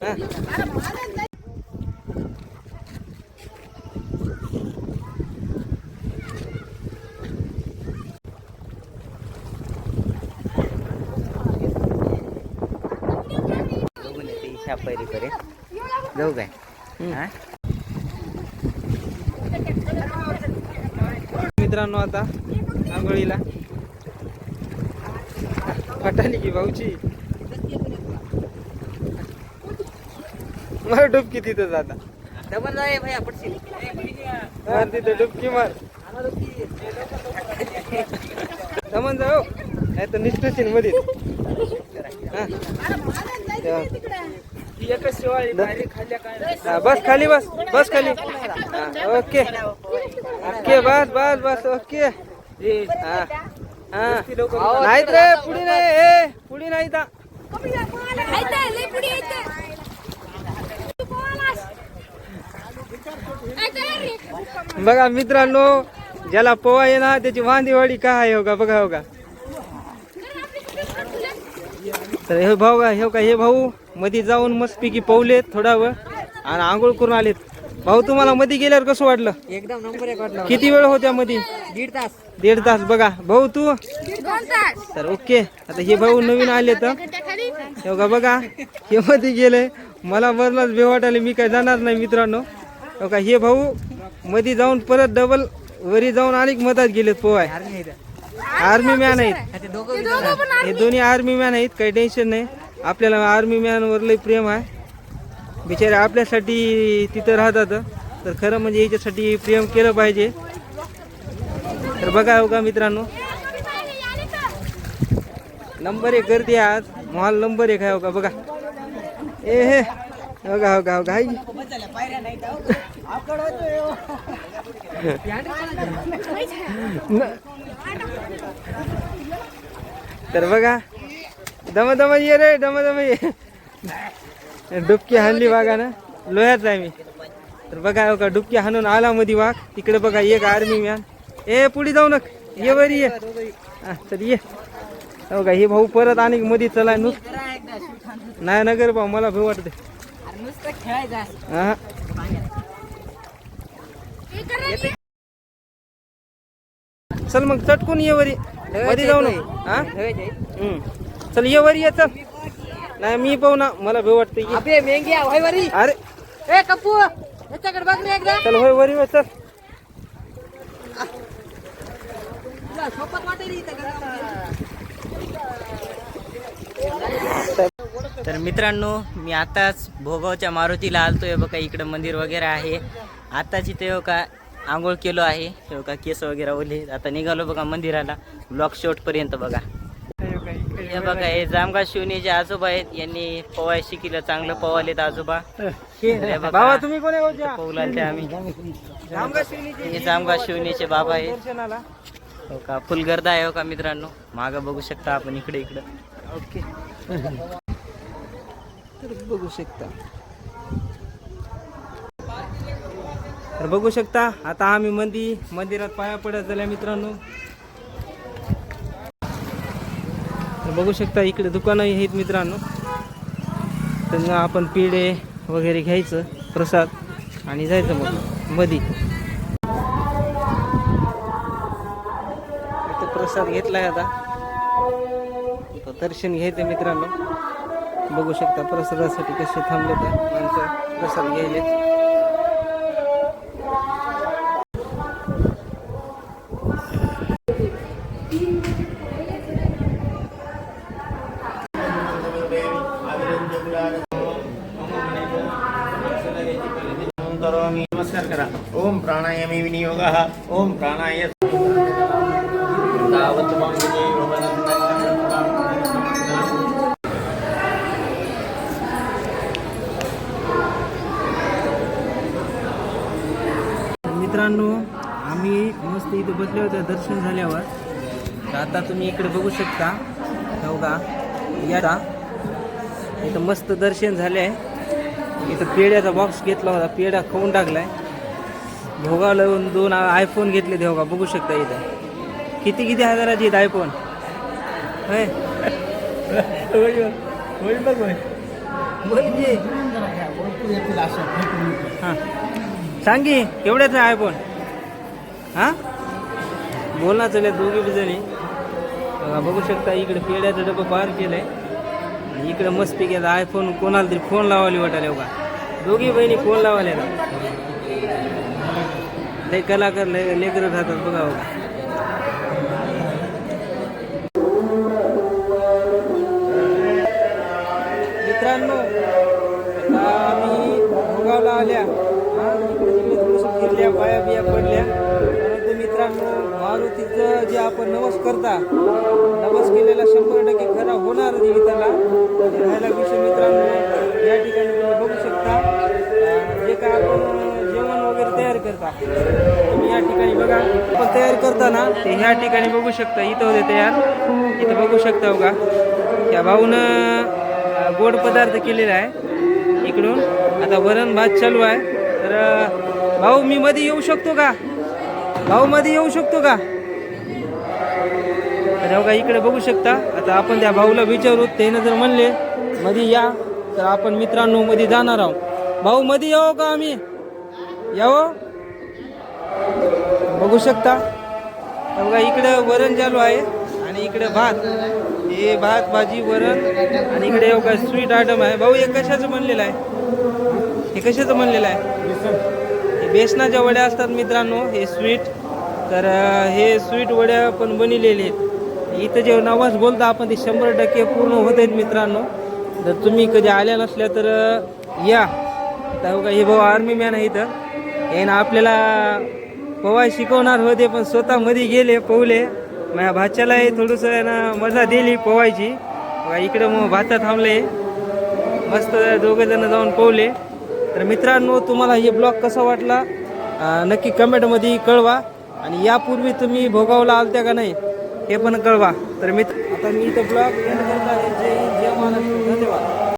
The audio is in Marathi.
हा. बघून येते इच्छा पैरी करे जाऊ काय हा? मित्रांनो आता आंघोळीला फटाली की भाऊची मार डुबकी तिथं जाता मार तिथं डुबकी मार समन जाऊ नाही तर निष्ठशील मध्ये बस खाली बस खाली ओके ओके बस ओके हा नाहीत रे पुढे नाही पुढे नाही ता बघा मित्रांनो ज्याला पोवा आहे ना त्याची वांदीवाडी काय आहे हो का बघा हो का तर हे भाऊ हे भाऊ मध्ये जाऊन मस्तपैकी पवलेत थोडा वेळ आणि आंघोळ करून आलेत. भाऊ तुम्हाला मध्ये गेल्यावर कसं वाटलं? एकदम नंबर एक वाटलं. किती वेळ होत्या मध्ये? दीड तास बघा भाऊ तू तर ओके. आता हे भाऊ नवीन आले तर बघा हे मध्ये गेले मला बरलाच बेवाटाले मी काय जाणार नाही मित्रांनो. बघा हे भाऊ मध्ये जाऊन परत डबल वरी जाऊन अनेक मधात गेलेत पोवाय. आर्मी मॅन आहेत हे दोन्ही आर्मी मॅन आहेत काही टेन्शन नाही. आपल्याला आर्मी मॅन वर लय प्रेम आहे बिचारे आपल्यासाठी तिथं राहतात तर खरं म्हणजे याच्यासाठी प्रेम केलं पाहिजे. तर बघा हो का मित्रांनो नंबर 1 गर्दी आहे आज मॉल नंबर 1 आहे हो का बघा ए हे बघा हो का हो का तर बघा दम ये रे दम ये डुबकी हाणली वाघा ना लोह्याच आहे मी. तर बघा हो का डुबकी हाणून आला मध्ये वाघ. तिकडे बघा एक आर्मी मॅन ए पुढे जाऊ नक ये बरी ये तर ये हो का हे भाऊ परत आणि मध्ये चला नाही नगर भाऊ मला भाऊ वाटते हा चल मग चटकून ये वरी मध्ये जाऊ ना चल ये वरी ये चल नाही मी पाहू ना मला भाऊ वाटते अरे ए कप्पू याच्याकडे बघ ना एकदा चल होय वरी चल. तर मित्रांनो मी आताच भोगावच्या मारुतीला आलतोय बघा इकडं मंदिर वगैरे आहे. आताच इथे का आंघोळ केलो आहे हे का केस वगैरे ओले. आता निघालो बघा मंदिराला ब्लॉक शॉट पर्यंत बघा. हे बघा हे जामगाव शिवणीचे आजोबा आहेत यांनी पोवाय शिकलं चांगलं पोवालेत आजोबा. बाबा तुम्ही कोण पोवलाचे आम्ही हे जामगाव शिवणीचे बाबा आहेत हो का. फुल गर्दा आहे हो का मित्रांनो माग बघू शकता आपण इकडे ओके तर बघू शकता. तर बघू शकता आता आम्ही मंदिरात पाया पडत झाल्या मित्रांनो. तर बघू शकता इकडे दुकानं आहेत मित्रांनो. त्यांना आपण पेढे वगैरे घ्यायचं प्रसाद आणि जायचं मग मध्ये. इथं प्रसाद घेतलाय आता दर्शन घ्यायचं मित्रांनो. बघू शकता प्रसादासाठी कसे थांबले त्या माणसं प्रसाद घ्यायले. नमस्कार करा. ओम प्राणायामे विनियोगः. ओम प्राणाय मित्रांनो आम्ही मस्त इथे बसले होते दर्शन झाल्यावर. तर आता तुम्ही इकडे बघू शकता हो का या इथं मस्त दर्शन झाले आहे. इथं पेड्याचा बॉक्स घेतला होता पेढा खाऊन टाकलाय. भोगा लावून 2 आयफोन घेतले ते हो का बघू शकता. इथं किती हजाराचे आहेत आयफोन होय हां सांग की केवढ्याचं आहे आयफोन हां बोल ना चल दोघी बी जणी बघू शकता इकडे पेड्याचं डबं पार केलंय आणि इकडे मस्ती केला आयफोन कोणाला तरी फोन लावायला वाटायला बघा दोघी बहिणी फोन लावायला लय कलाकार लेकर राहतात बघा बघा मित्रांनो आता आम्ही भोगावला आल्या इकडे तिकडे थोडंसं फिरल्या पाया बिया पडल्या परंतु मित्रांनो मारुतीचं जे आपण नवस करता नवस केलेला 100% खरा होणार जीविताला राहायला विषय मित्रांनो या ठिकाणी तुम्ही बघू शकता जे काय आपण जेवण वगैरे तयार करता तुम्ही या ठिकाणी बघा आपण तयार करताना ते ह्या ठिकाणी बघू शकता इथं होते तयार इथं बघू शकता बघा त्या भाऊनं गोड पदार्थ केलेला आहे इकडून आता वरण भात चालू आहे तर भाऊ मी मध्ये येऊ शकतो का भाऊ मध्ये येऊ शकतो का तर बघा इकडे बघू शकता आता आपण त्या भाऊला विचारू त्यानं जर म्हणले मध्ये या तर आपण मित्रांनो मध्ये जाणार आहोत भाऊ मध्ये यावं का आम्ही यावं बघू शकता तर बघा इकडे वरण चालू आहे आणि इकडे भात हे भात भाजी वरण आणि इकडे बघा स्वीट आयटम आहे भाऊ हे कशाचं बनलेलं आहे हे कशाचं बनलेलं आहे हे बेसनाच्या वड्या असतात मित्रांनो हे स्वीट तर हे स्वीट वड्या पण बनलेले आहेत इथं जे नवाज बोलता आपण ते 100% पूर्ण होत आहेत मित्रांनो जर तुम्ही कधी आल्या नसल्या तर या तर बघा हे भाऊ आर्मी मॅन आहे इथं यानं आपल्याला पोवाय शिकवणार होते पण स्वतः मध्ये गेले पोहले माझ्या भाच्यालाही थोडंसं ना मजा दिली पोवायची इकडं मग भाता थांबले मस्त दोघे जण जाऊन पोहले तर मित्रांनो तुम्हाला हे ब्लॉग कसा वाटला नक्की कमेंटमध्ये कळवा आणि यापूर्वी तुम्ही भोगावला आलत्या का नाही हे पण कळवा तर आता मी इथं ब्लॉग एंड करत आहे जय हिंद जय महाराष्ट्र धन्यवाद